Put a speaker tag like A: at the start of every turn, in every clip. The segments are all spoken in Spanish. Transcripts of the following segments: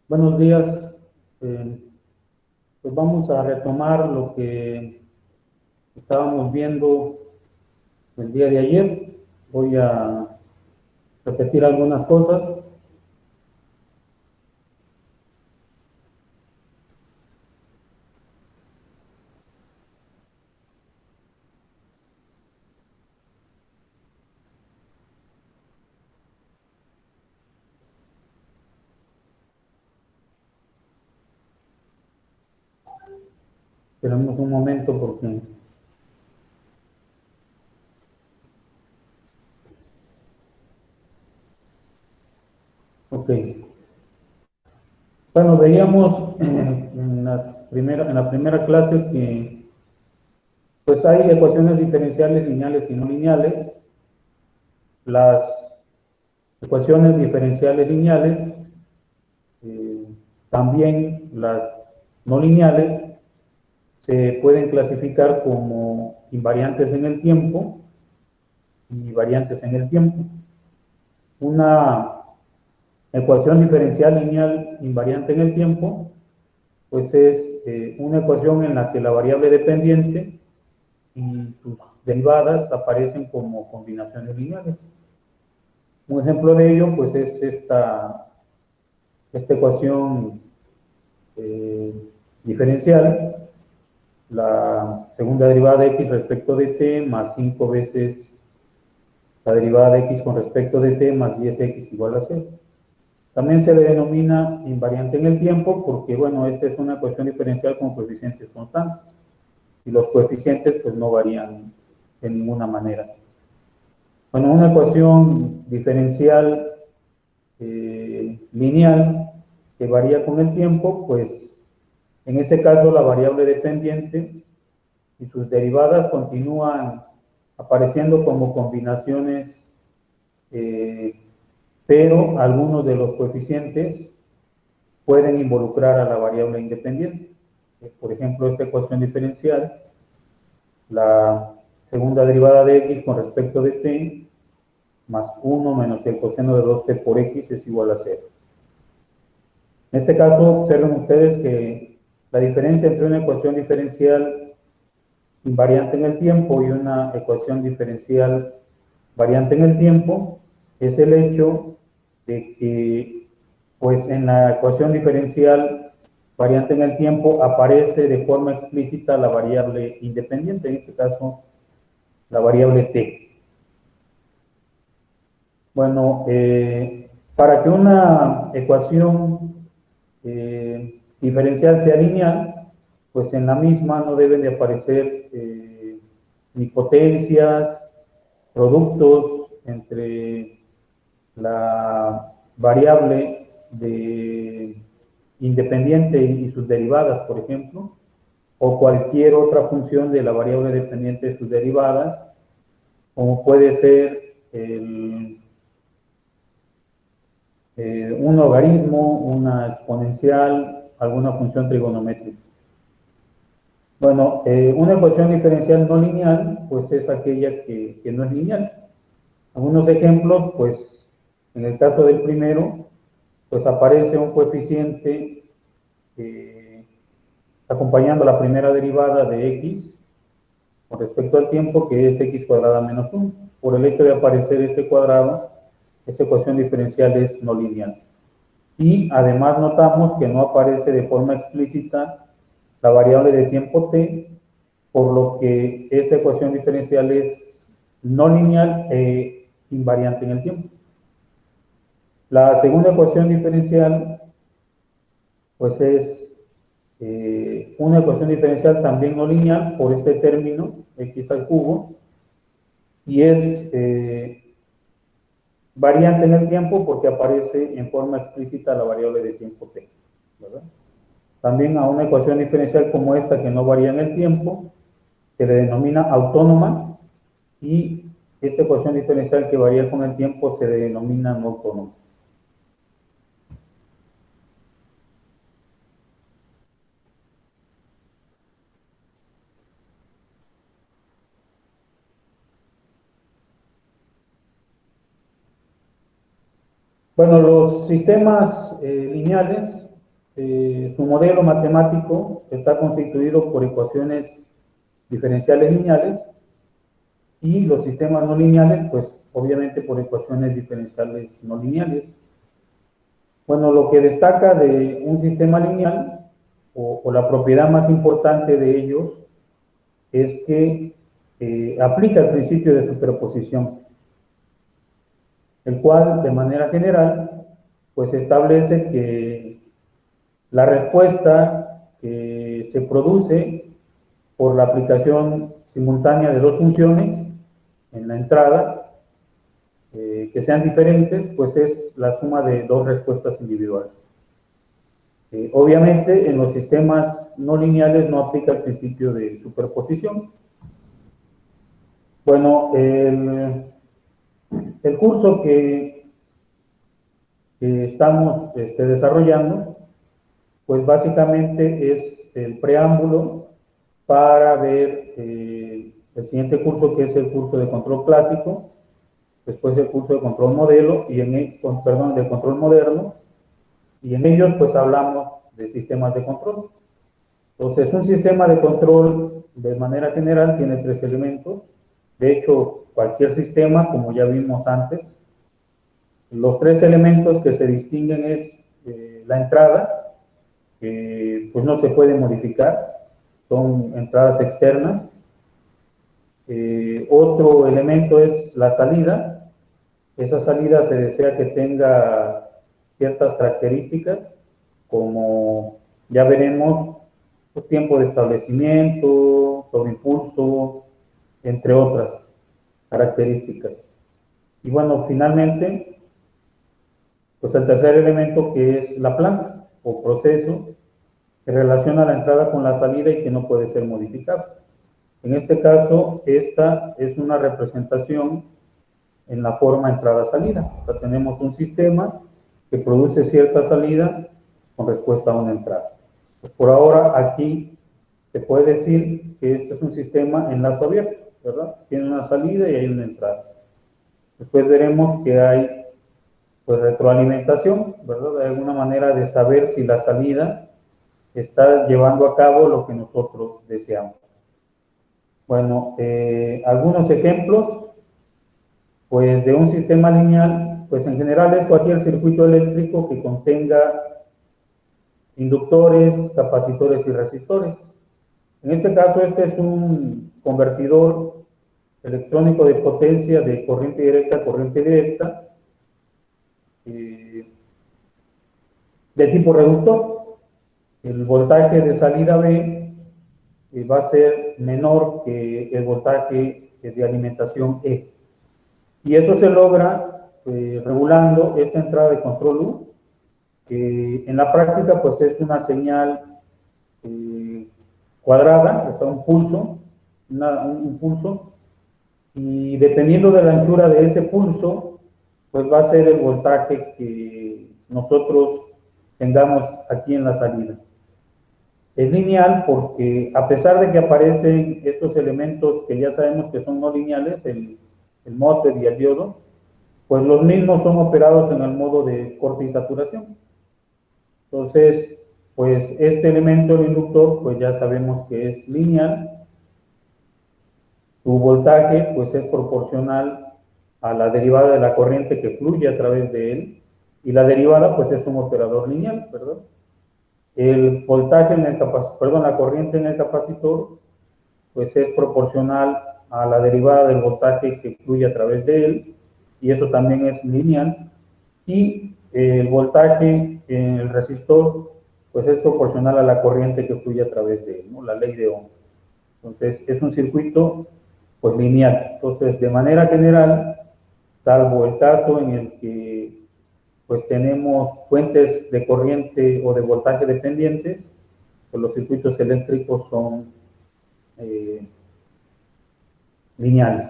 A: Buenos días. Pues vamos a retomar lo que estábamos viendo el día de ayer. Voy a repetir algunas cosas. Esperamos un momento porque... Ok. Bueno, veíamos en la primera clase que pues hay ecuaciones diferenciales lineales y no lineales. Las ecuaciones diferenciales lineales, también las no lineales, se pueden clasificar como invariantes en el tiempo y variantes en el tiempo. Una ecuación diferencial lineal invariante en el tiempo, pues es una ecuación en la que la variable dependiente y sus derivadas aparecen como combinaciones lineales. Un ejemplo de ello, pues es esta ecuación diferencial, la segunda derivada de x respecto de t más 5 veces la derivada de x con respecto de t más 10x igual a 0. También se le denomina invariante en el tiempo porque, bueno, esta es una ecuación diferencial con coeficientes constantes y los coeficientes pues no varían de ninguna manera. Bueno, una ecuación diferencial lineal que varía con el tiempo, pues en ese caso la variable dependiente y sus derivadas continúan apareciendo como combinaciones, pero algunos de los coeficientes pueden involucrar a la variable independiente. Por ejemplo, esta ecuación diferencial, la segunda derivada de x con respecto de t, más 1 menos el coseno de 2t por x es igual a 0. En este caso, observen ustedes que la diferencia entre una ecuación diferencial invariante en el tiempo y una ecuación diferencial variante en el tiempo es el hecho de que, pues en la ecuación diferencial variante en el tiempo aparece de forma explícita la variable independiente, en este caso la variable t. Bueno, para que una ecuación diferencial sea lineal, pues en la misma no deben de aparecer ni potencias, productos entre la variable independiente y sus derivadas, por ejemplo, o cualquier otra función de la variable dependiente de sus derivadas, como puede ser un logaritmo, una exponencial, alguna función trigonométrica. Bueno, una ecuación diferencial no lineal, pues es aquella que no es lineal. Algunos ejemplos, pues en el caso del primero, pues aparece un coeficiente acompañando la primera derivada de x con respecto al tiempo, que es x cuadrada menos 1. Por el hecho de aparecer este cuadrado, esta ecuación diferencial es no lineal. Y además notamos que no aparece de forma explícita la variable de tiempo t, por lo que esa ecuación diferencial es no lineal e invariante en el tiempo. La segunda ecuación diferencial, pues es una ecuación diferencial también no lineal por este término, x al cubo, y es variante en el tiempo porque aparece en forma explícita la variable de tiempo t, ¿verdad? También a una ecuación diferencial como esta que no varía en el tiempo, se le denomina autónoma, y esta ecuación diferencial que varía con el tiempo se denomina no autónoma. Bueno, los sistemas lineales su modelo matemático está constituido por ecuaciones diferenciales lineales y los sistemas no lineales, pues obviamente por ecuaciones diferenciales no lineales. Bueno, lo que destaca de un sistema lineal, o la propiedad más importante de ellos, es que aplica el principio de superposición, el cual de manera general pues establece que la respuesta que se produce por la aplicación simultánea de dos funciones en la entrada que sean diferentes, pues es la suma de dos respuestas individuales. Obviamente en los sistemas no lineales no aplica el principio de superposición. Bueno, el curso que estamos desarrollando, pues básicamente es el preámbulo para ver el siguiente curso, que es el curso de control clásico, después el curso de control modelo, y de control moderno, y en ellos pues hablamos de sistemas de control. Entonces, un sistema de control de manera general tiene tres elementos. De hecho, cualquier sistema, como ya vimos antes, los tres elementos que se distinguen es la entrada, que pues no se puede modificar, son entradas externas. Otro elemento es la salida. Esa salida se desea que tenga ciertas características, como ya veremos, pues, tiempo de establecimiento, sobreimpulso, entre otras características. Y bueno, finalmente, pues el tercer elemento, que es la planta o proceso, que relaciona la entrada con la salida y que no puede ser modificado. En este caso, esta es una representación en la forma entrada-salida. O sea, tenemos un sistema que produce cierta salida con respuesta a una entrada. Pues por ahora, aquí se puede decir que este es un sistema en lazo abierto, ¿verdad? Tiene una salida y hay una entrada. Después veremos que hay pues retroalimentación, ¿verdad? De alguna manera de saber si la salida está llevando a cabo lo que nosotros deseamos. Bueno, algunos ejemplos, pues de un sistema lineal, pues en general es cualquier circuito eléctrico que contenga inductores, capacitores y resistores. En este caso, este es un convertidor electrónico de potencia de corriente directa a corriente directa, de tipo reductor. El voltaje de salida B va a ser menor que el voltaje de alimentación E. Y eso se logra regulando esta entrada de control U, que en la práctica pues es una señal cuadrada, o sea, un pulso, un pulso, y dependiendo de la anchura de ese pulso, pues va a ser el voltaje que nosotros tengamos aquí en la salida. Es lineal porque a pesar de que aparecen estos elementos que ya sabemos que son no lineales, el MOSFET y el diodo, pues los mismos son operados en el modo de corte y saturación. Entonces, pues este elemento, el inductor, pues ya sabemos que es lineal. Su voltaje pues es proporcional a la derivada de la corriente que fluye a través de él, y la derivada pues es un operador lineal, ¿verdad? El voltaje en el capacitor, la corriente en el capacitor pues es proporcional a la derivada del voltaje que fluye a través de él, y eso también es lineal. Y el voltaje en el resistor pues es proporcional a la corriente que fluye a través de él, ¿no? La ley de Ohm. Entonces es un circuito pues lineal. Entonces, de manera general, salvo el caso en el que pues tenemos fuentes de corriente o de voltaje dependientes, pues los circuitos eléctricos son lineales.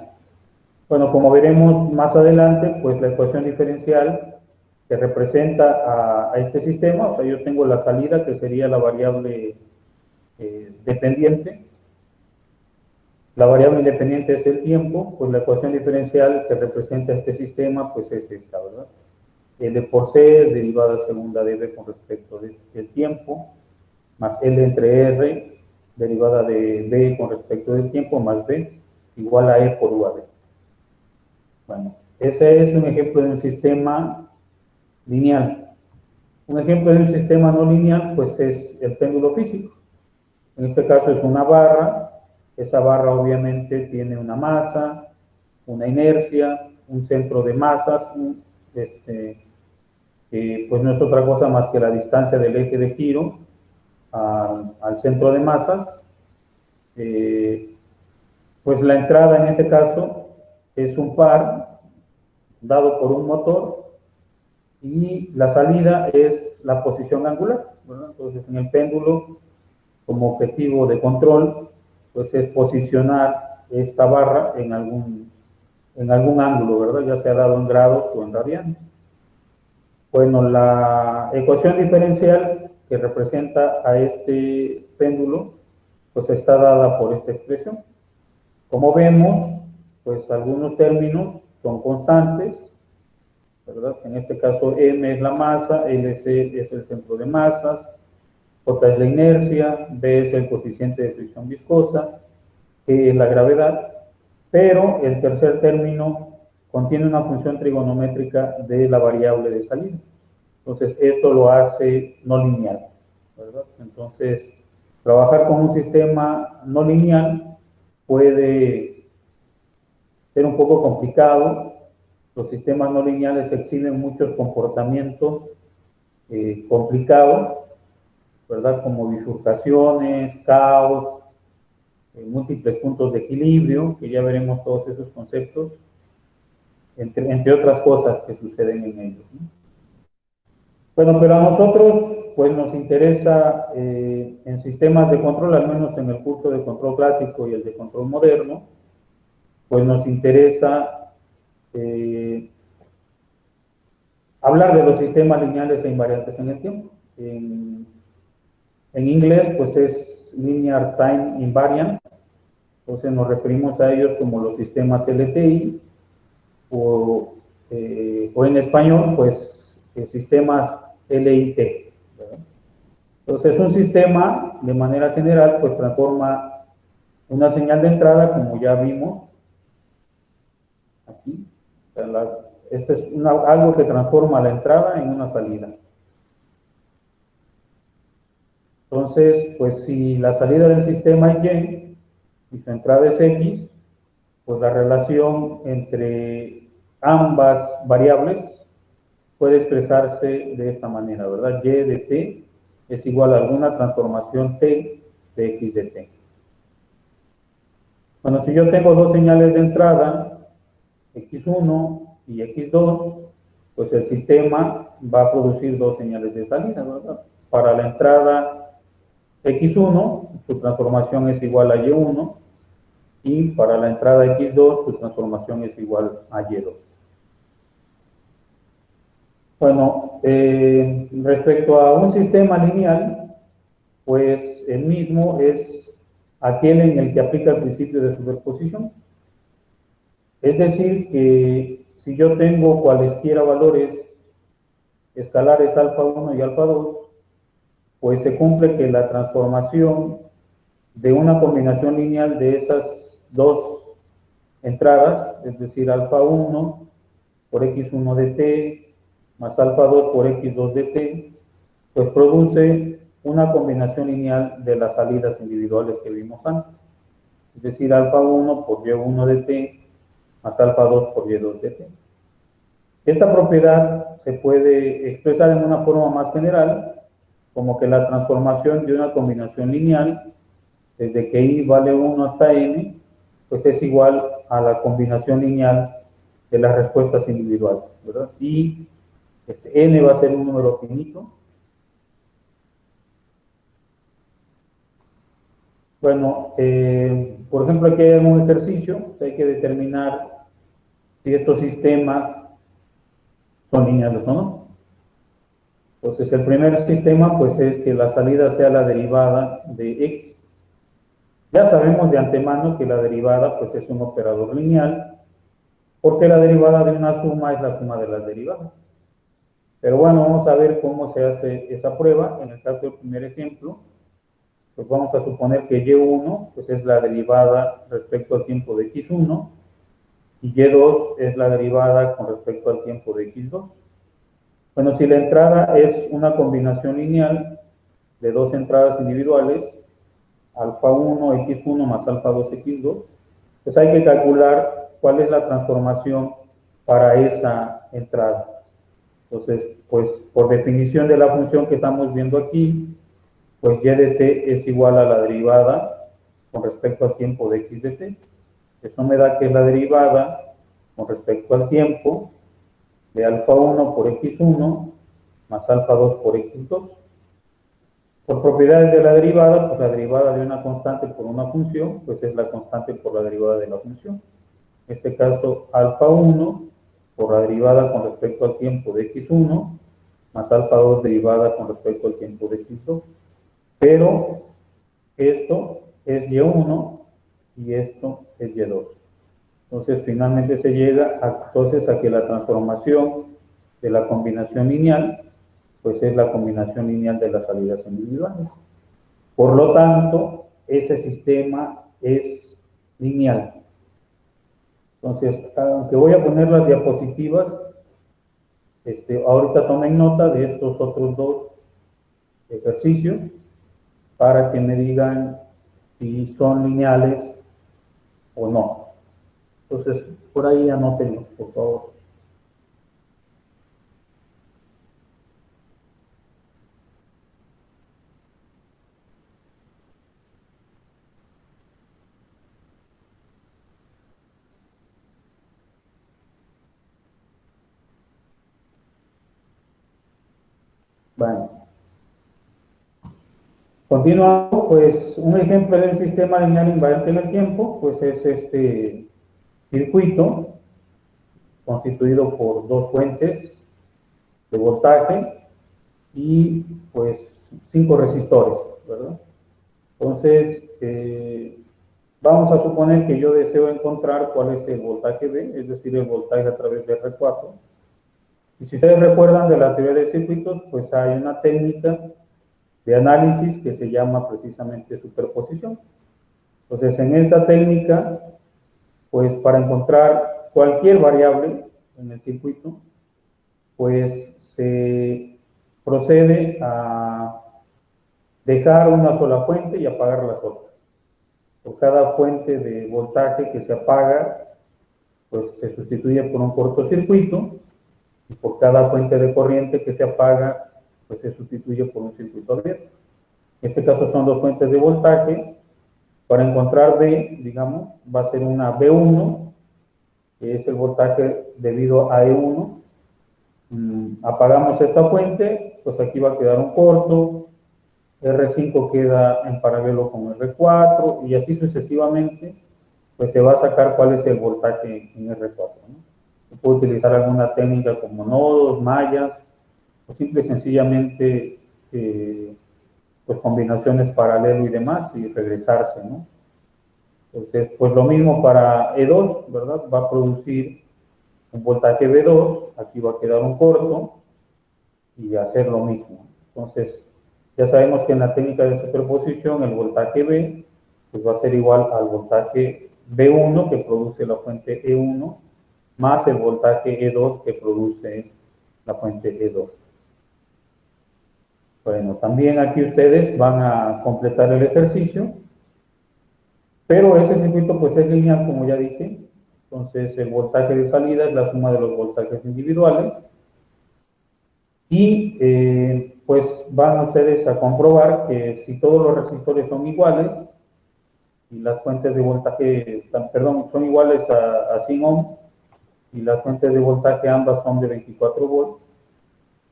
A: Bueno, como veremos más adelante, pues la ecuación diferencial que representa a este sistema, o sea, yo tengo la salida, que sería la variable dependiente. La variable independiente es el tiempo, pues la ecuación diferencial que representa este sistema, pues es esta, ¿verdad? L por C, derivada segunda de B con respecto del tiempo, más L entre R, derivada de B con respecto del tiempo, más B, igual a E por U a B. Bueno, ese es un ejemplo de un sistema lineal. Un ejemplo de un sistema no lineal, pues es el péndulo físico. En este caso es una barra. Esa barra obviamente tiene una masa, una inercia, un centro de masas, pues no es otra cosa más que la distancia del eje de giro al centro de masas. Pues la entrada en este caso es un par dado por un motor y la salida es la posición angular, ¿verdad? Entonces en el péndulo, como objetivo de control, pues es posicionar esta barra en algún ángulo, ¿verdad? Ya sea dado en grados o en radianes. Bueno, la ecuación diferencial que representa a este péndulo, pues está dada por esta expresión. Como vemos, pues algunos términos son constantes, ¿verdad? En este caso M es la masa, LC es el centro de masas, J es la inercia, B es el coeficiente de fricción viscosa, G es la gravedad, pero el tercer término contiene una función trigonométrica de la variable de salida. Entonces, esto lo hace no lineal, ¿verdad? Entonces, trabajar con un sistema no lineal puede ser un poco complicado. Los sistemas no lineales exhiben muchos comportamientos complicados, ¿verdad? Como bifurcaciones, caos, múltiples puntos de equilibrio, que ya veremos todos esos conceptos, entre otras cosas que suceden en ellos, ¿no? Bueno, pero a nosotros pues nos interesa en sistemas de control, al menos en el curso de control clásico y el de control moderno, pues nos interesa hablar de los sistemas lineales e invariantes en el tiempo. En inglés pues es Linear Time Invariant, entonces nos referimos a ellos como los sistemas LTI, o en español pues sistemas LIT, ¿verdad? Entonces un sistema de manera general pues transforma una señal de entrada, como ya vimos aquí. Este es algo que transforma la entrada en una salida. Entonces, pues si la salida del sistema es Y y su entrada es X, pues la relación entre ambas variables puede expresarse de esta manera, ¿verdad? Y de t es igual a alguna transformación t de x de t. Bueno, si yo tengo dos señales de entrada, x1 y x2, pues el sistema va a producir dos señales de salida, ¿verdad? Para la entrada x1, su transformación es igual a y1, y para la entrada x2, su transformación es igual a y2. Bueno, respecto a un sistema lineal, pues el mismo es aquel en el que aplica el principio de superposición. Es decir, que si yo tengo cualesquiera valores escalares alfa 1 y alfa 2, pues se cumple que la transformación de una combinación lineal de esas dos entradas, es decir, alfa 1 por x1 de t más alfa 2 por x2 de t, pues produce una combinación lineal de las salidas individuales que vimos antes. Es decir, alfa 1 por y1 de t más alfa 2 por y2 de t. Esta propiedad se puede expresar en una forma más general, como que la transformación de una combinación lineal, desde que i vale 1 hasta n, pues es igual a la combinación lineal de las respuestas individuales, ¿verdad? Y n va a ser un número finito. Bueno, por ejemplo, aquí hay un ejercicio, pues hay que determinar si estos sistemas son lineales o no. Entonces, el primer sistema, pues, es que la salida sea la derivada de x. Ya sabemos de antemano que la derivada, pues, es un operador lineal, porque la derivada de una suma es la suma de las derivadas. Pero bueno, vamos a ver cómo se hace esa prueba. En el caso del primer ejemplo, pues vamos a suponer que y1 pues es la derivada respecto al tiempo de x1 y y2 es la derivada con respecto al tiempo de x2. Bueno, si la entrada es una combinación lineal de dos entradas individuales, alfa 1, x1 más alfa 2, x2, pues hay que calcular cuál es la transformación para esa entrada. Entonces, pues por definición de la función que estamos viendo aquí, pues y de t es igual a la derivada con respecto al tiempo de x de t. Eso me da que es la derivada con respecto al tiempo de alfa 1 por x1 más alfa 2 por x2. Por propiedades de la derivada, pues la derivada de una constante por una función, pues es la constante por la derivada de la función. En este caso, alfa 1 por la derivada con respecto al tiempo de x1 más alfa 2 derivada con respecto al tiempo de x2. Pero esto es y1 y esto es y2. Entonces, finalmente se llega a que la transformación de la combinación lineal, pues es la combinación lineal de las salidas individuales. Por lo tanto, ese sistema es lineal. Entonces, aunque voy a poner las diapositivas, ahorita tomen nota de estos otros dos ejercicios para que me digan si son lineales o no. Entonces, por ahí anótenlos, por favor. Bueno, continuando, pues un ejemplo de un sistema lineal invariante en el tiempo, pues es este circuito constituido por dos fuentes de voltaje y pues 5 resistores, ¿verdad? Entonces, vamos a suponer que yo deseo encontrar cuál es el voltaje B, es decir, el voltaje a través de R4. Y si ustedes recuerdan de la teoría de circuitos, pues hay una técnica de análisis que se llama precisamente superposición. Entonces, en esa técnica, pues para encontrar cualquier variable en el circuito, pues se procede a dejar una sola fuente y apagar las otras. Por cada fuente de voltaje que se apaga, pues se sustituye por un cortocircuito, y por cada fuente de corriente que se apaga, pues se sustituye por un circuito abierto. En este caso son dos fuentes de voltaje. Para encontrar B, digamos, va a ser una B1, que es el voltaje debido a E1. Apagamos esta fuente, pues aquí va a quedar un corto, R5 queda en paralelo con R4 y así sucesivamente, pues se va a sacar cuál es el voltaje en R4, ¿no? Se puede utilizar alguna técnica como nodos, mallas, o simple y sencillamente pues combinaciones paralelo y demás y regresarse, ¿no? Entonces, pues lo mismo para E2, ¿verdad? Va a producir un voltaje B2, aquí va a quedar un corto y hacer lo mismo. Entonces, ya sabemos que en la técnica de superposición el voltaje B pues va a ser igual al voltaje B1 que produce la fuente E1 más el voltaje E2 que produce la fuente E2. Bueno, también aquí ustedes van a completar el ejercicio, pero ese circuito pues es lineal, como ya dije. Entonces el voltaje de salida es la suma de los voltajes individuales y pues van ustedes a comprobar que si todos los resistores son iguales y las fuentes de voltaje, perdón, son iguales a 100 ohms y las fuentes de voltaje ambas son de 24 volts,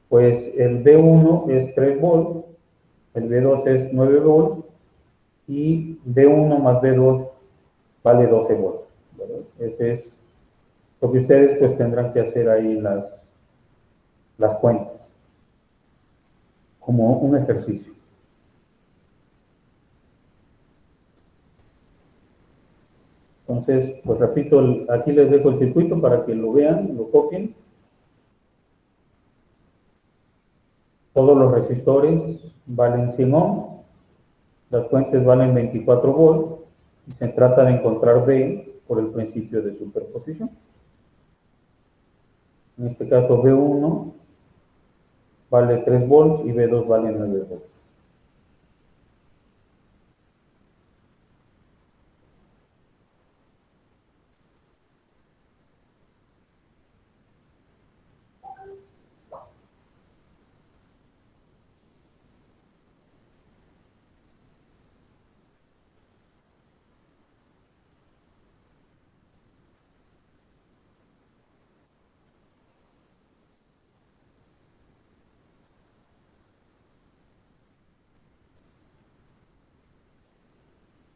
A: pues el B1 es 3 volts, el B2 es 9 volts y B1 más B2 vale 12 volts, ¿verdad? Ese es lo que ustedes pues tendrán que hacer ahí las cuentas, como un ejercicio. Entonces, pues repito, aquí les dejo el circuito para que lo vean, lo copien. todos los resistores valen 100 ohms, las fuentes valen 24 volts, y se trata de encontrar B por el principio de superposición. En este caso B1 vale 3 volts y B2 vale 9 volts.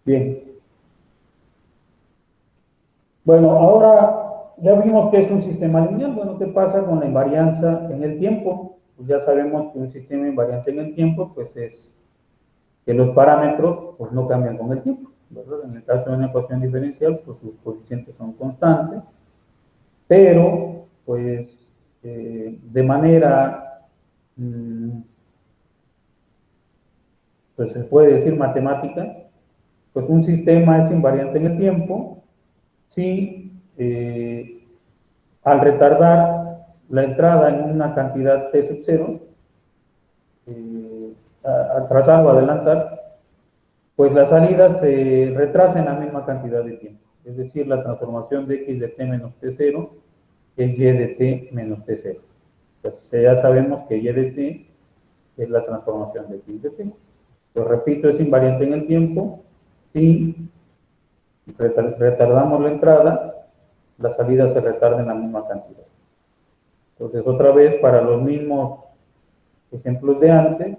A: Bien. Bueno, ahora ya vimos que es un sistema lineal. Bueno, ¿qué pasa con la invarianza en el tiempo? Pues ya sabemos que un sistema invariante en el tiempo, pues es que los parámetros pues no cambian con el tiempo, ¿verdad? En el caso de una ecuación diferencial, pues sus coeficientes son constantes, pero pues de manera, pues se puede decir matemática, pues un sistema es invariante en el tiempo si al retardar la entrada en una cantidad t sub 0, atrasar o adelantar, pues la salida se retrasa en la misma cantidad de tiempo. Es decir, la transformación de x de t menos t0 es y de t menos t0. Pues ya sabemos que y de t es la transformación de x de t. Lo repito, es invariante en el tiempo si retardamos la entrada, la salida se retarda en la misma cantidad. Entonces, otra vez, para los mismos ejemplos de antes,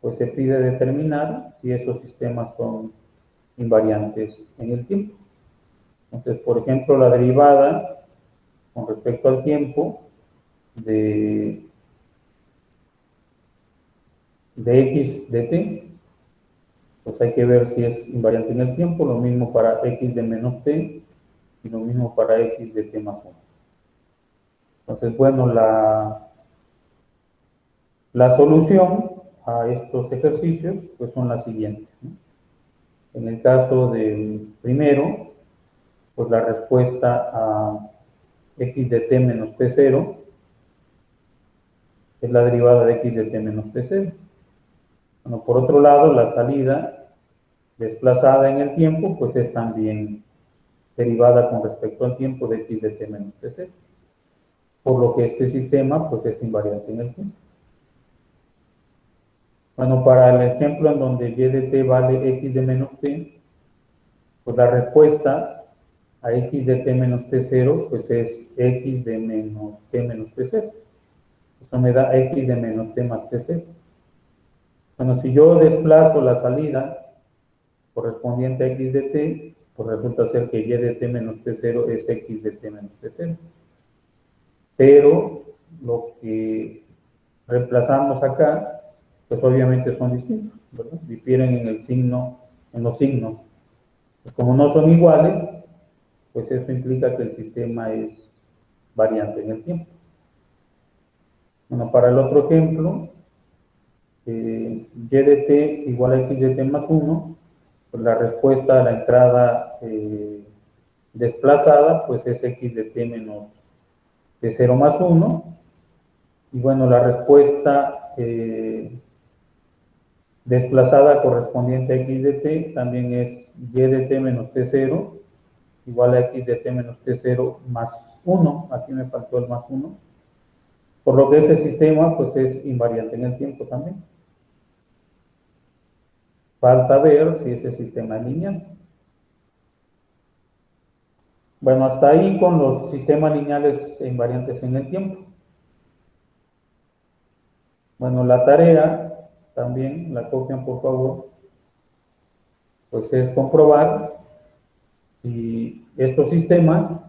A: pues se pide determinar si esos sistemas son invariantes en el tiempo. Entonces, por ejemplo, la derivada con respecto al tiempo de x de t, pues hay que ver si es invariante en el tiempo, lo mismo para x de menos t y lo mismo para x de t más 1. Entonces, bueno, la solución a estos ejercicios pues son las siguientes, ¿no? En el caso del primero, pues la respuesta a x de t menos t0 es la derivada de x de t menos t0. Bueno, por otro lado, la salida desplazada en el tiempo, pues es también derivada con respecto al tiempo de x de t menos t0. Por lo que este sistema, pues es invariante en el tiempo. Bueno, para el ejemplo en donde y de t vale x de menos t, pues la respuesta a x de t menos t0, pues es x de menos t menos t0. Eso me da x de menos t más t0. Bueno, si yo desplazo la salida correspondiente a x de t, pues resulta ser que y de t menos t0 es x de t menos t0. Pero lo que reemplazamos acá, pues obviamente son distintos, ¿verdad? Difieren en el signo, en los signos. Pues como no son iguales, pues eso implica que el sistema es variante en el tiempo. Bueno, para el otro ejemplo, y de t igual a x de t más 1, pues la respuesta a la entrada desplazada, pues es x de t menos t0 más 1, y bueno, la respuesta desplazada correspondiente a x de t también es y de t menos t0 igual a x de t menos t0 más 1, aquí me faltó el más 1, por lo que ese sistema pues es invariante en el tiempo también. Falta ver si ese sistema es lineal. Bueno, hasta ahí con los sistemas lineales e invariantes en el tiempo. Bueno, la tarea también, la copian por favor, pues es comprobar si estos sistemas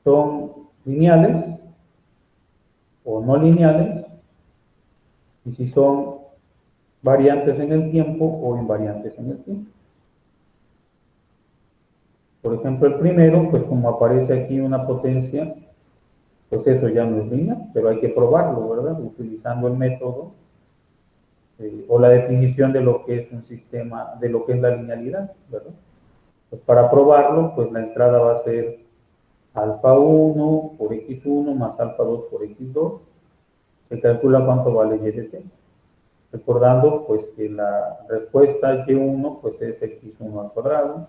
A: son lineales o no lineales y si son variantes en el tiempo o invariantes en el tiempo. Por ejemplo, el primero, pues como aparece aquí una potencia pues eso ya no es lineal, pero hay que probarlo, ¿verdad? Utilizando el método o la definición de lo que es un sistema, de lo que es la linealidad, ¿verdad? Pues para probarlo, pues la entrada va a ser alfa 1 por x1 más alfa 2 por x2. Se calcula cuánto vale y de t. Recordando pues que la respuesta y1 pues es x1 al cuadrado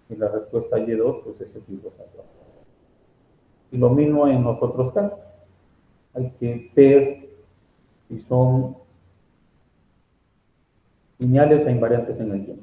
A: y la respuesta y2 pues es x2 al cuadrado. Y lo mismo en los otros casos. Hay que ver si son lineales e invariantes en el tiempo.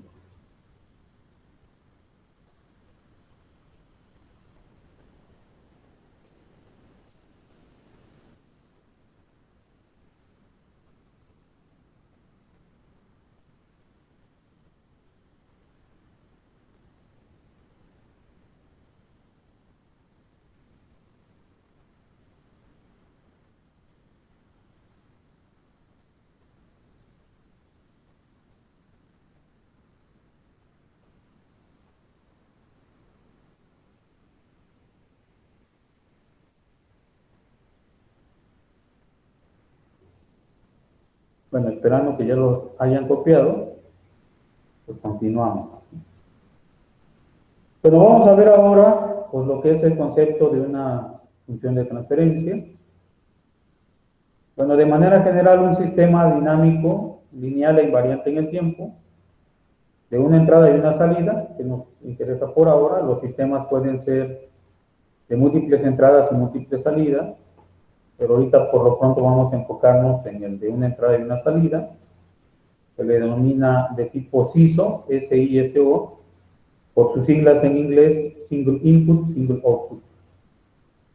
A: Bueno, esperando que ya los hayan copiado, pues continuamos. Bueno, vamos a ver ahora pues, lo que es el concepto de una función de transferencia. Bueno, de manera general, un sistema dinámico, lineal e invariante en el tiempo, de una entrada y una salida, que nos interesa por ahora. Los sistemas pueden ser de múltiples entradas y múltiples salidas, pero ahorita por lo pronto vamos a enfocarnos en el de una entrada y una salida, que le denomina de tipo SISO, SISO, por sus siglas en inglés, Single Input, Single Output.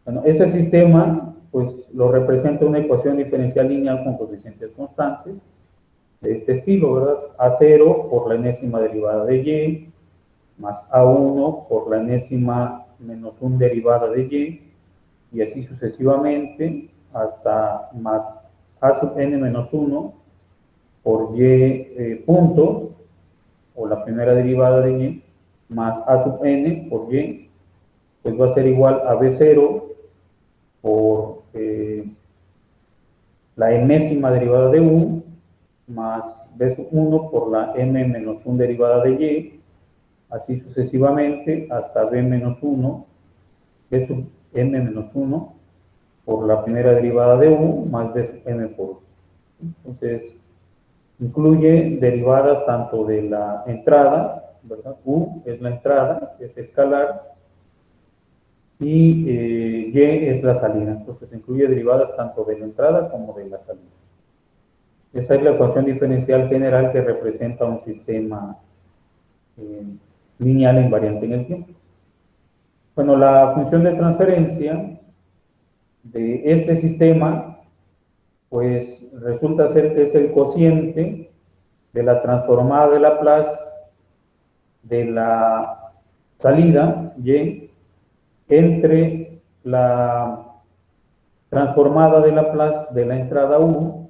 A: Bueno, ese sistema, pues, lo representa una ecuación diferencial lineal con coeficientes constantes, de este estilo, ¿verdad? A0 por la enésima derivada de y, más A1 por la enésima menos 1 derivada de y así sucesivamente, hasta más A sub n menos 1 por y punto, o la primera derivada de y, más A sub n por y, pues va a ser igual a B0 por la enésima derivada de u, más b sub 1 por la m menos 1 derivada de y, así sucesivamente hasta b menos 1, b sub m menos 1 por la primera derivada de u, más b sub m por u. Entonces, incluye derivadas tanto de la entrada, ¿verdad? U es la entrada, es escalar, y y es la salida. Entonces, incluye derivadas tanto de la entrada como de la salida. Esa es la ecuación diferencial general que representa un sistema lineal e invariante en el tiempo. Bueno, la función de transferencia de este sistema, pues resulta ser que es el cociente de la transformada de Laplace de la salida y entre la transformada de Laplace de la entrada u,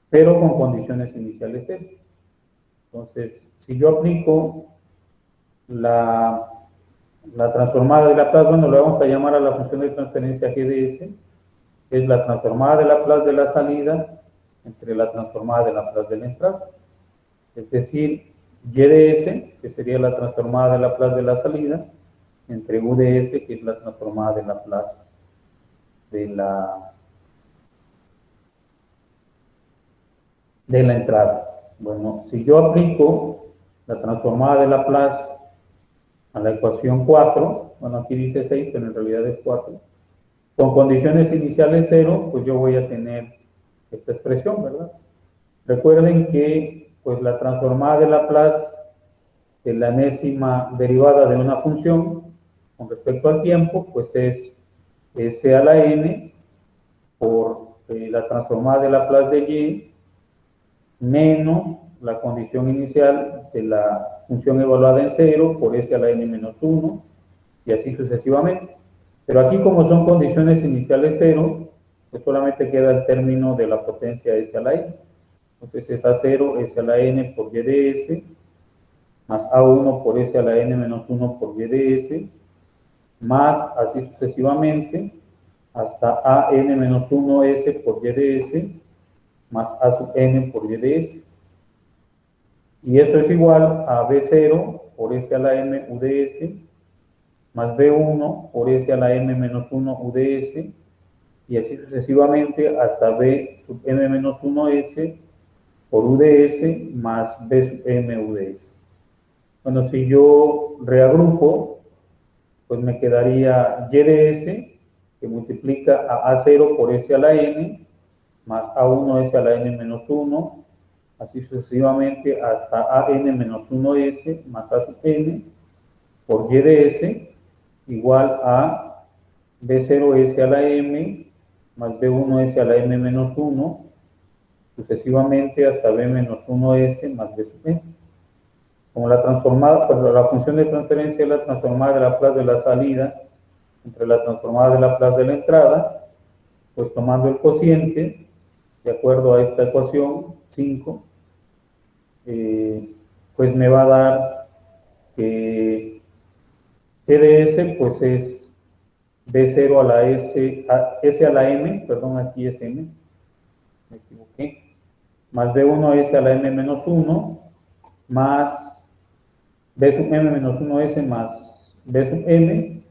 A: pero con condiciones iniciales cero. Entonces, si yo aplico la transformada de Laplace, bueno, le vamos a llamar a la función de transferencia GDS, que es la transformada de Laplace de la salida entre la transformada de Laplace de la entrada. Es decir, YDS, que sería la transformada de Laplace de la salida, entre UDS, que es la transformada de Laplace de la entrada. Bueno, si yo aplico la transformada de Laplace a la ecuación 4, bueno, aquí dice 6, pero en realidad es 4, con condiciones iniciales 0, pues yo voy a tener esta expresión, ¿verdad? Recuerden que pues la transformada de Laplace de la enésima derivada de una función con respecto al tiempo, pues es s a la n por la transformada de Laplace de y menos la condición inicial de la función evaluada en 0 por s a la n menos 1 y así sucesivamente. Pero aquí, como son condiciones iniciales 0, pues solamente queda el término de la potencia s a la n. Entonces es A0 s a la n por y de s, más A1 por s a la n menos 1 por y de s, más así sucesivamente, hasta a n menos 1s por y de s más a sub n por y de s. Y eso es igual a b0 por s a la m u de s más b1 por s a la m menos 1 u de s, y así sucesivamente hasta b sub m menos 1s por u de s más b sub m u de s. Bueno, si yo reagrupo, pues me quedaría y de s, que multiplica a a0 por s a la n, más a1s a la n menos 1, así sucesivamente hasta a n menos 1s más a sub n por y de s, igual a b0s a la m más b1s a la m menos 1, sucesivamente hasta b menos 1s más b sub n. Como la transformada, pues la función de transferencia es la transformada de Laplace de la salida entre la transformada de Laplace de la entrada, pues tomando el cociente, de acuerdo a esta ecuación 5, pues me va a dar que G de S pues es B0 a la S a la M, perdón, aquí es M, me equivoqué, más B1 S a la M menos 1, más B sub M menos 1S más B sub M,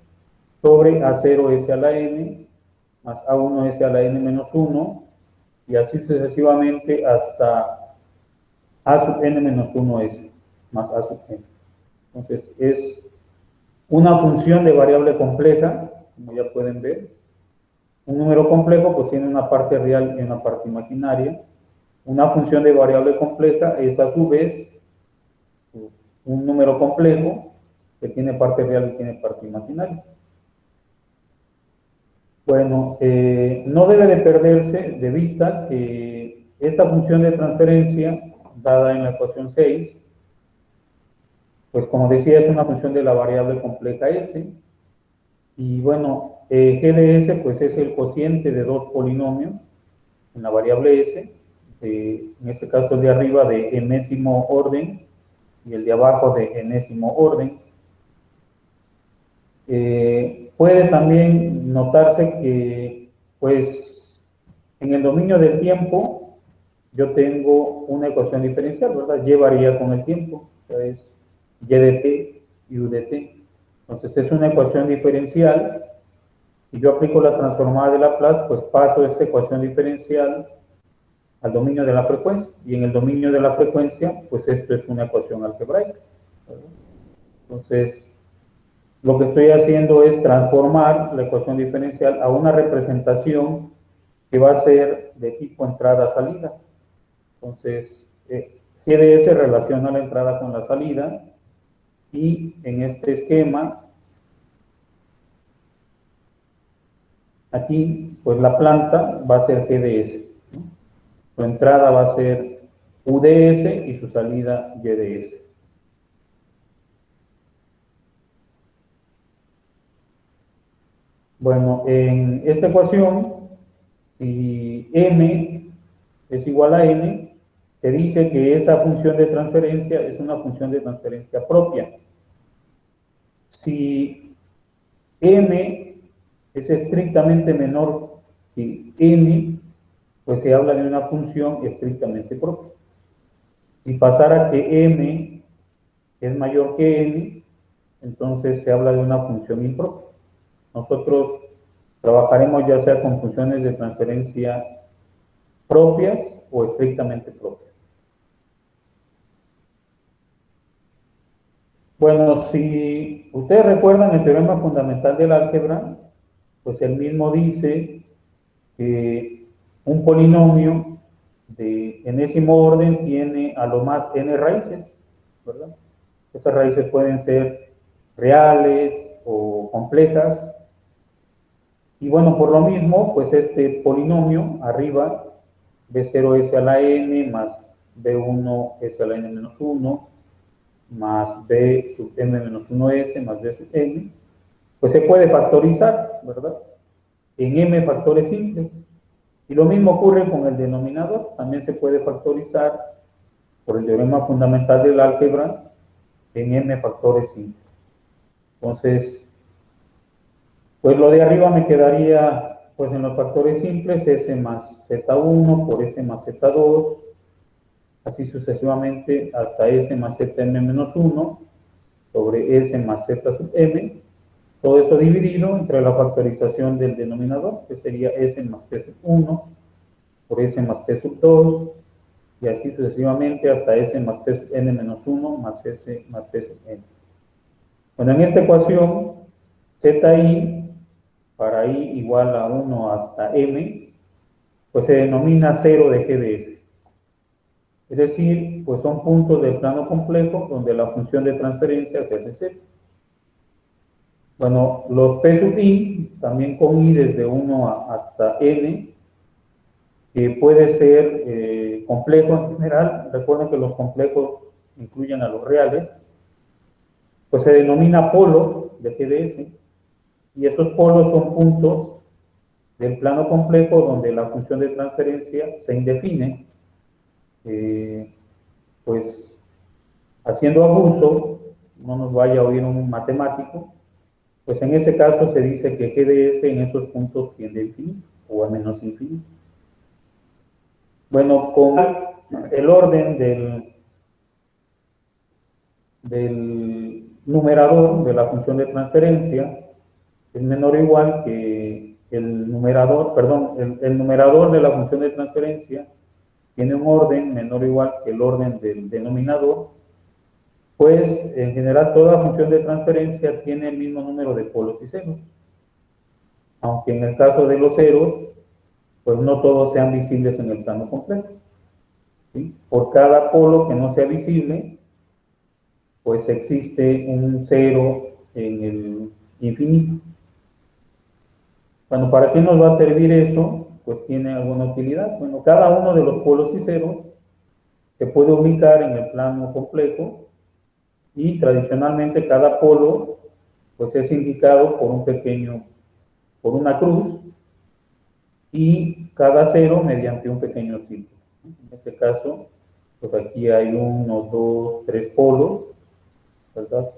A: sobre A0 S a la N, más A1 S a la N menos 1, y así sucesivamente hasta A sub N menos 1S, más A sub N. Entonces, es una función de variable compleja, como ya pueden ver. Un número complejo pues tiene una parte real y una parte imaginaria. Una función de variable compleja es a su vez un número complejo que tiene parte real y tiene parte imaginaria. Bueno, no debe de perderse de vista que esta función de transferencia dada en la ecuación 6, pues como decía, es una función de la variable compleja S, y bueno, G de S pues es el cociente de dos polinomios en la variable S, en este caso el de arriba de enésimo orden y el de abajo de enésimo orden. Puede también notarse que pues en el dominio del tiempo yo tengo una ecuación diferencial, ¿verdad? Y varía con el tiempo, o sea, es y de t y u de t. Entonces es una ecuación diferencial, y yo aplico la transformada de Laplace, pues paso esta ecuación diferencial al dominio de la frecuencia, y en el dominio de la frecuencia, pues esto es una ecuación algebraica, ¿verdad? Entonces, lo que estoy haciendo es transformar la ecuación diferencial a una representación que va a ser de tipo entrada-salida. Entonces, GDS relaciona la entrada con la salida, y en este esquema, aquí, pues la planta va a ser GDS, ¿no? Su entrada va a ser UDS y su salida YDS. Bueno, en esta ecuación, si M es igual a N, se dice que esa función de transferencia es una función de transferencia propia. Si M es estrictamente menor que N, pues se habla de una función estrictamente propia. Si pasara que M es mayor que N, entonces se habla de una función impropia. Nosotros trabajaremos ya sea con funciones de transferencia propias o estrictamente propias. Bueno, si ustedes recuerdan el teorema fundamental del álgebra, pues el mismo dice que un polinomio de enésimo orden tiene a lo más n raíces, ¿verdad? Esas raíces pueden ser reales o complejas. Y bueno, por lo mismo, pues este polinomio arriba, B0S a la n más B1S a la n menos 1 más B sub n menos 1S más B sub n, pues se puede factorizar, ¿verdad? En m factores simples. Y lo mismo ocurre con el denominador, también se puede factorizar por el teorema fundamental del álgebra en m factores simples. Entonces, pues lo de arriba me quedaría pues en los factores simples, S más Z1 por S más Z2, así sucesivamente hasta S más Zm menos 1 sobre S más Z sub m, todo eso dividido entre la factorización del denominador, que sería S más P sub 1 por S más P sub 2, y así sucesivamente hasta S más P sub n menos 1 más S más P sub n. Bueno, en esta ecuación, ZI para I igual a 1 hasta M, pues se denomina 0 de G de S. Es decir, pues son puntos del plano complejo donde la función de transferencia se hace 0. Bueno, los P sub I, también con I desde 1 hasta N, que puede ser complejo en general. Recuerden que los complejos incluyen a los reales, pues se denomina polo de G de S, y esos polos son puntos del plano complejo donde la función de transferencia se indefine, pues haciendo abuso, no nos vaya a oír un matemático, pues en ese caso se dice que G de S en esos puntos tiende a infinito o a menos infinito. Bueno, con el orden del numerador de la función de transferencia es menor o igual que el numerador, perdón, el numerador de la función de transferencia tiene un orden menor o igual que el orden del denominador, pues en general toda función de transferencia tiene el mismo número de polos y ceros, aunque en el caso de los ceros, pues no todos sean visibles en el plano completo, ¿sí? Por cada polo que no sea visible, pues existe un cero en el infinito. Bueno, ¿para qué nos va a servir eso? Pues tiene alguna utilidad. Bueno, cada uno de los polos y ceros se puede ubicar en el plano complejo y tradicionalmente cada polo pues es indicado por un pequeño, por una cruz, y cada cero mediante un pequeño círculo. En este caso, pues aquí hay 1, 2, 3 polos, ¿verdad?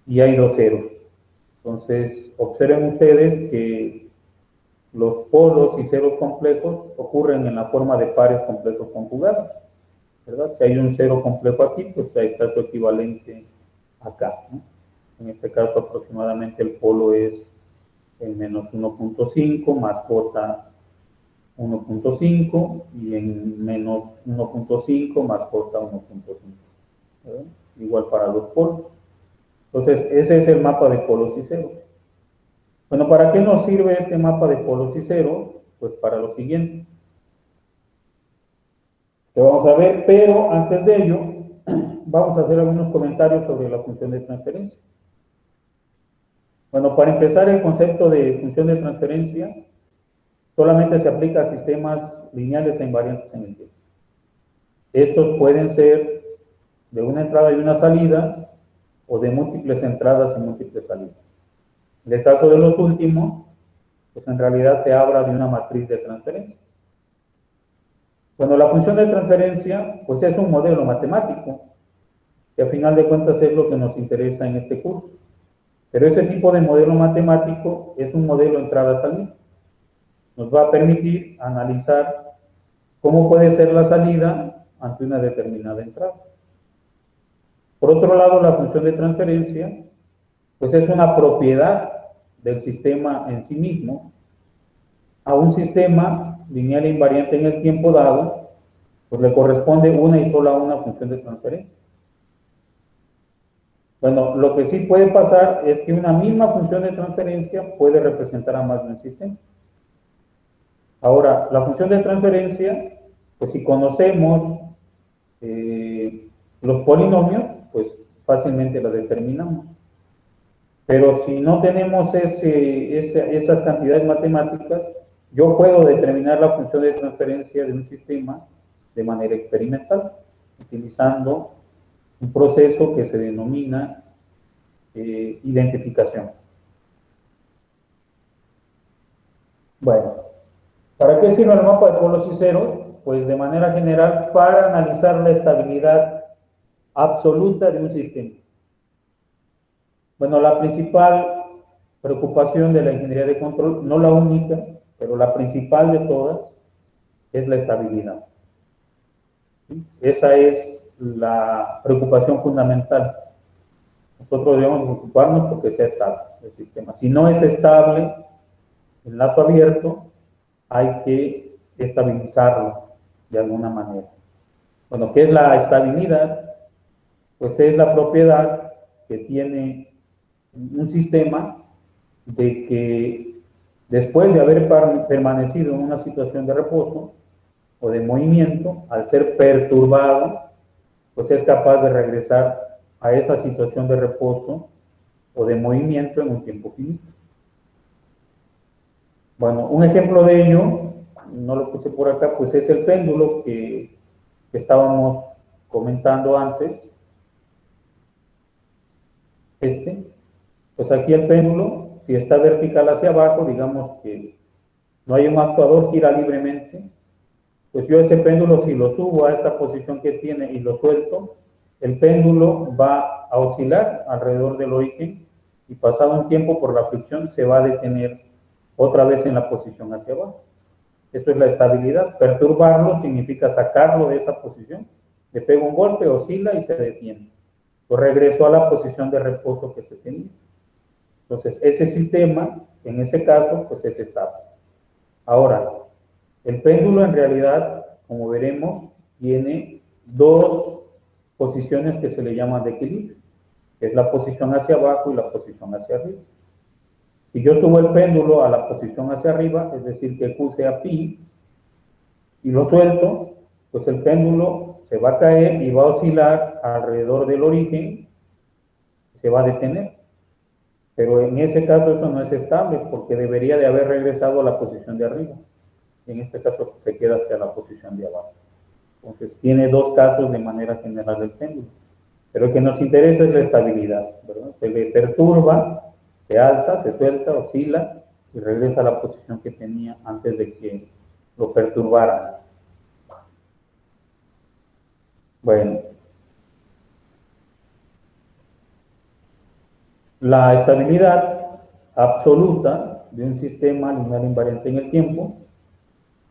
A: Y hay 2 ceros. Entonces, observen ustedes que los polos y ceros complejos ocurren en la forma de pares complejos conjugados, ¿verdad? Si hay un cero complejo aquí, pues hay caso equivalente acá, ¿no? En este caso aproximadamente el polo es en menos 1.5 más j 1.5 y en menos 1.5 más j 1.5, igual para los polos. Entonces ese es el mapa de polos y ceros. Bueno, ¿para qué nos sirve este mapa de polos y ceros? Pues para lo siguiente que vamos a ver, pero antes de ello vamos a hacer algunos comentarios sobre la función de transferencia. Bueno, para empezar, el concepto de función de transferencia solamente se aplica a sistemas lineales e invariantes en el tiempo. Estos pueden ser de una entrada y una salida, o de múltiples entradas y múltiples salidas. En el caso de los últimos, pues en realidad se habla de una matriz de transferencia. Bueno, la función de transferencia, pues es un modelo matemático, que a final de cuentas es lo que nos interesa en este curso. Pero ese tipo de modelo matemático es un modelo entrada-salida. Nos va a permitir analizar cómo puede ser la salida ante una determinada entrada. Por otro lado, la función de transferencia, pues es una propiedad del sistema en sí mismo. A un sistema lineal e invariante en el tiempo dado, pues le corresponde una y sola una función de transferencia. Bueno, lo que sí puede pasar es que una misma función de transferencia puede representar a más de un sistema. Ahora, la función de transferencia, pues si conocemos los polinomios, pues fácilmente la determinamos. Pero si no tenemos esas cantidades matemáticas, yo puedo determinar la función de transferencia de un sistema de manera experimental, utilizando un proceso que se denomina identificación. Bueno, ¿para qué sirve el mapa de polos y ceros? Pues de manera general para analizar la estabilidad absoluta de un sistema. Bueno, la principal preocupación de la ingeniería de control, no la única, pero la principal de todas es la estabilidad. ¿Sí? Esa es la preocupación fundamental. Nosotros debemos preocuparnos porque sea estable el sistema. Si no es estable el lazo abierto, hay que estabilizarlo de alguna manera. Bueno, ¿qué es la estabilidad? Pues es la propiedad que tiene un sistema de que después de haber permanecido en una situación de reposo o de movimiento, al ser perturbado, pues es capaz de regresar a esa situación de reposo o de movimiento en un tiempo finito. Bueno, un ejemplo de ello, no lo puse por acá, pues es el péndulo que estábamos comentando antes. Pues aquí el péndulo, si está vertical hacia abajo, digamos que no hay un actuador, gira libremente, pues yo ese péndulo, si lo subo a esta posición que tiene y lo suelto, el péndulo va a oscilar alrededor del origen y pasado un tiempo por la fricción se va a detener otra vez en la posición hacia abajo. Eso es la estabilidad. Perturbarlo significa sacarlo de esa posición, le pego un golpe, oscila y se detiene. Pues regreso a la posición de reposo que se tenía. Entonces, ese sistema, en ese caso, pues es estable. Ahora, el péndulo en realidad, como veremos, tiene dos posiciones que se le llaman de equilibrio, que es la posición hacia abajo y la posición hacia arriba. Si yo subo el péndulo a la posición hacia arriba, es decir, que Q sea pi, y lo suelto, pues el péndulo se va a caer y va a oscilar alrededor del origen, se va a detener. Pero en ese caso eso no es estable, porque debería de haber regresado a la posición de arriba. En este caso se queda hacia la posición de abajo. Entonces tiene dos casos de manera general del péndulo. Pero lo que nos interesa es la estabilidad, ¿verdad? Se le perturba, se alza, se suelta, oscila y regresa a la posición que tenía antes de que lo perturbara. Bueno, la estabilidad absoluta de un sistema lineal invariante en el tiempo,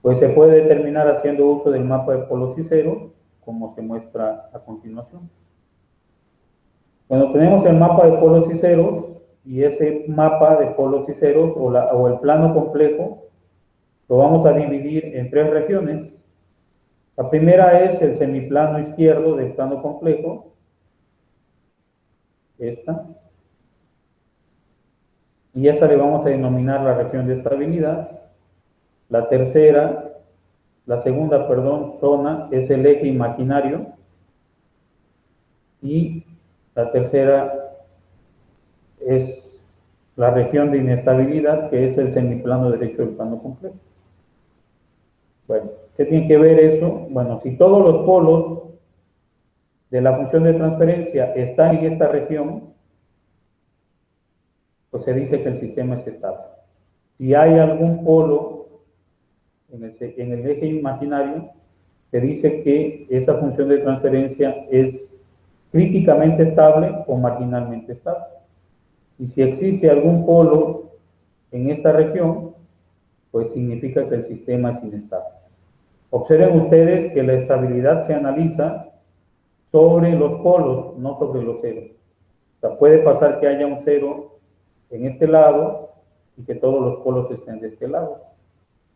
A: pues se puede determinar haciendo uso del mapa de polos y ceros, como se muestra a continuación. Bueno, tenemos el mapa de polos y ceros, y ese mapa de polos y ceros, o el plano complejo, lo vamos a dividir en tres regiones. La primera es el semiplano izquierdo del plano complejo, esta, y esa le vamos a denominar la región de estabilidad. La tercera, la segunda, perdón, zona es el eje imaginario, y la tercera es la región de inestabilidad, que es el semiplano derecho del plano complejo. Bueno, ¿qué tiene que ver eso? Bueno, si todos los polos de la función de transferencia están en esta región, pues se dice que el sistema es estable. Si hay algún polo en el eje imaginario, se dice que esa función de transferencia es críticamente estable o marginalmente estable. Y si existe algún polo en esta región, pues significa que el sistema es inestable. Observen ustedes que la estabilidad se analiza sobre los polos, no sobre los ceros. O sea, puede pasar que haya un cero en este lado y que todos los polos estén de este lado.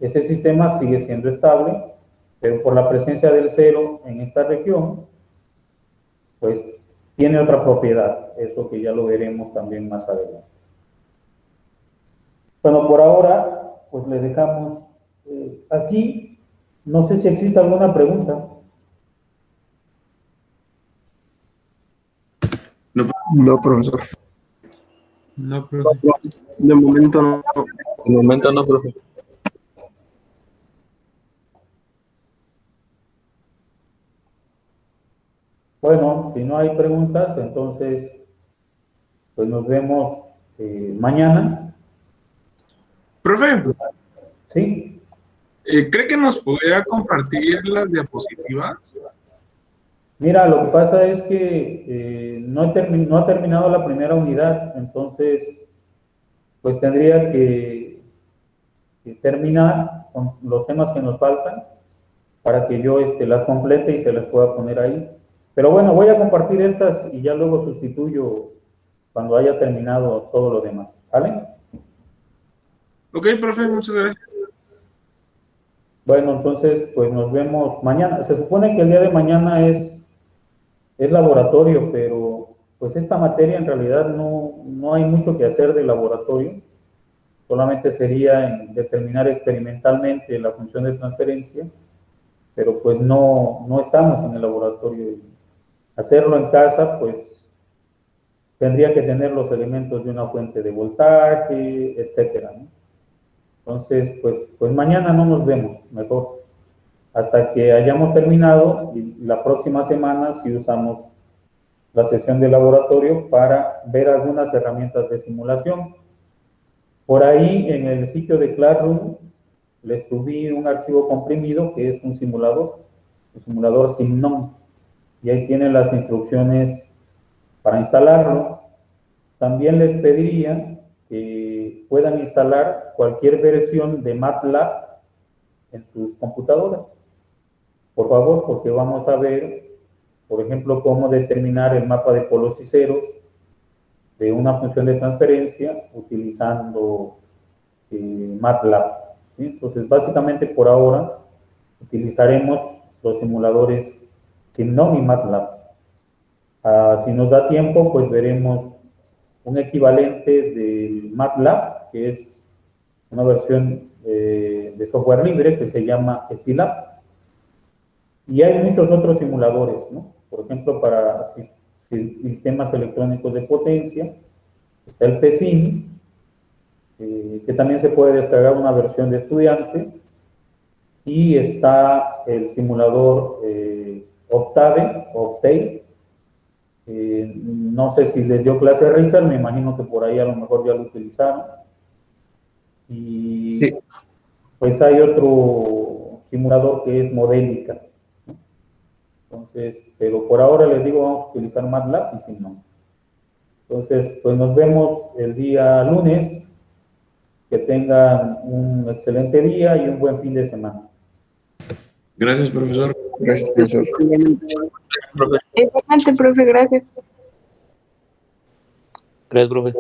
A: Ese sistema sigue siendo estable, pero por la presencia del cero en esta región, pues tiene otra propiedad, eso que ya lo veremos también más adelante. Bueno, por ahora, pues le dejamos aquí. No sé si existe alguna pregunta.
B: No, profesor.
C: No, profe.
B: De momento no.
D: De momento no, profe.
A: Bueno, si no hay preguntas, entonces, pues nos vemos mañana.
C: Profe,
A: ¿Sí?
C: ¿cree que nos podría compartir las diapositivas?
A: Mira, lo que pasa es que no ha terminado la primera unidad, entonces, pues tendría que terminar con los temas que nos faltan para que yo las complete y se las pueda poner ahí. Pero bueno, voy a compartir estas y ya luego sustituyo cuando haya terminado todo lo demás. ¿Sale?
C: Ok, profe, muchas gracias.
A: Bueno, entonces, pues nos vemos mañana. Se supone que el día de mañana es laboratorio, pero pues esta materia en realidad no hay mucho que hacer de laboratorio. Solamente sería en determinar experimentalmente la función de transferencia, pero pues no estamos en el laboratorio. Hacerlo en casa, pues tendría que tener los elementos de una fuente de voltaje, etcétera, ¿no? Entonces, pues mañana no nos vemos, mejor, hasta que hayamos terminado y la próxima semana sí usamos la sesión de laboratorio para ver algunas herramientas de simulación. Por ahí en el sitio de Classroom les subí un archivo comprimido que es un simulador Simnom, y ahí tienen las instrucciones para instalarlo. También les pediría que puedan instalar cualquier versión de MATLAB en sus computadoras, por favor, porque vamos a ver, por ejemplo, cómo determinar el mapa de polos y ceros de una función de transferencia utilizando MATLAB, ¿sí? Entonces, básicamente por ahora utilizaremos los simuladores Simnom y MATLAB. Si nos da tiempo, pues veremos un equivalente del MATLAB, que es una versión de software libre que se llama Scilab. Y hay muchos otros simuladores, ¿no? Por ejemplo, para sistemas electrónicos de potencia, está el PSIM, que también se puede descargar una versión de estudiante, y está el simulador Octave, no sé si les dio clase Richard, me imagino que por ahí a lo mejor ya lo utilizaron. Y
B: Sí.
A: pues hay otro simulador que es Modélica, ¿no? Entonces, pero por ahora les digo, vamos a utilizar MATLAB y si no. Entonces, pues nos vemos el día lunes. Que tengan un excelente día y un buen fin de semana.
C: Gracias, profesor.
B: Gracias, profesor.
D: Profe.
E: Igualmente, profe, gracias.
D: Gracias, profe.